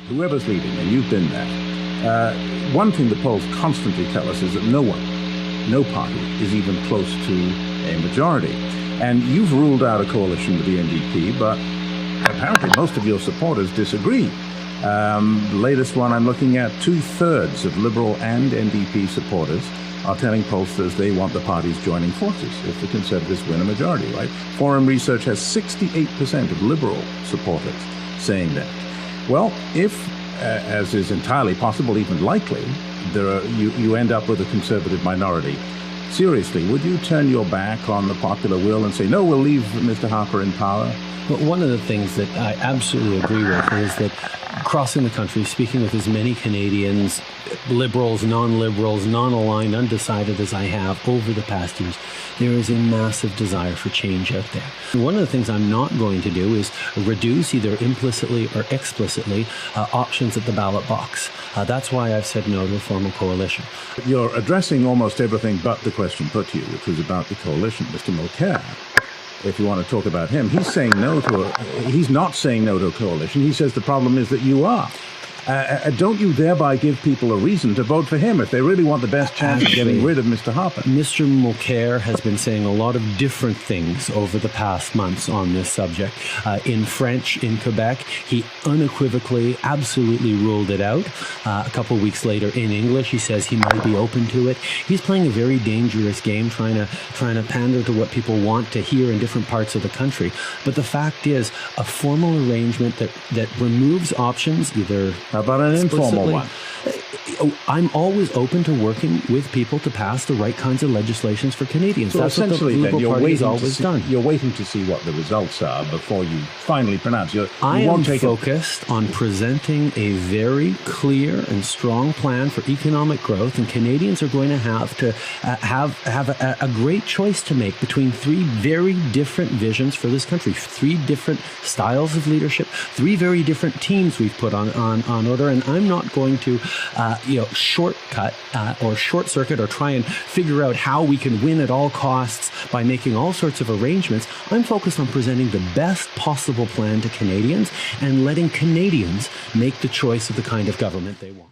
whoever's leading, and you've been there, one thing the polls constantly tell us is that no party is even close to a majority. And you've ruled out a coalition with the NDP, but apparently most of your supporters disagree. The latest one I'm looking at, 2/3 of Liberal and NDP supporters are telling pollsters they want the parties joining forces if the Conservatives win a majority, right? Forum Research has 68% of Liberal supporters saying that. Well, if, as is entirely possible, even likely, you end up with a Conservative minority, seriously, would you turn your back on the popular will and say, no, we'll leave Mr. Harper in power? But one of the things that I absolutely agree with is that crossing the country, speaking with as many Canadians, Liberals, non-Liberals, non-aligned, undecided as I have over the past years, there is a massive desire for change out there. And one of the things I'm not going to do is reduce either implicitly or explicitly options at the ballot box. That's why I've said no to a formal coalition. You're addressing almost everything but the question put to you, which was about the coalition. Mr. Mulcair, if you want to talk about him, he's not saying no to a coalition. He says the problem is that you are. Don't you thereby give people a reason to vote for him if they really want the best chance of getting rid of Mr. Harper? Mr. Mulcair has been saying a lot of different things over the past months on this subject. In French, in Quebec, he unequivocally, absolutely ruled it out. A couple of weeks later, in English, he says he might be open to it. He's playing a very dangerous game, trying to pander to what people want to hear in different parts of the country. But the fact is, a formal arrangement that removes options, either... How about an informal one? I'm always open to working with people to pass the right kinds of legislations for Canadians. So that's essentially, what the Liberal Party has always done. You're waiting to see what the results are before you finally pronounce. I am focused on presenting a very clear and strong plan for economic growth, and Canadians are going to have a great choice to make between three very different visions for this country, three different styles of leadership, three very different teams we've put on order, and I'm not going to shortcut or short circuit or try and figure out how we can win at all costs by making all sorts of arrangements. I'm focused on presenting the best possible plan to Canadians and letting Canadians make the choice of the kind of government they want.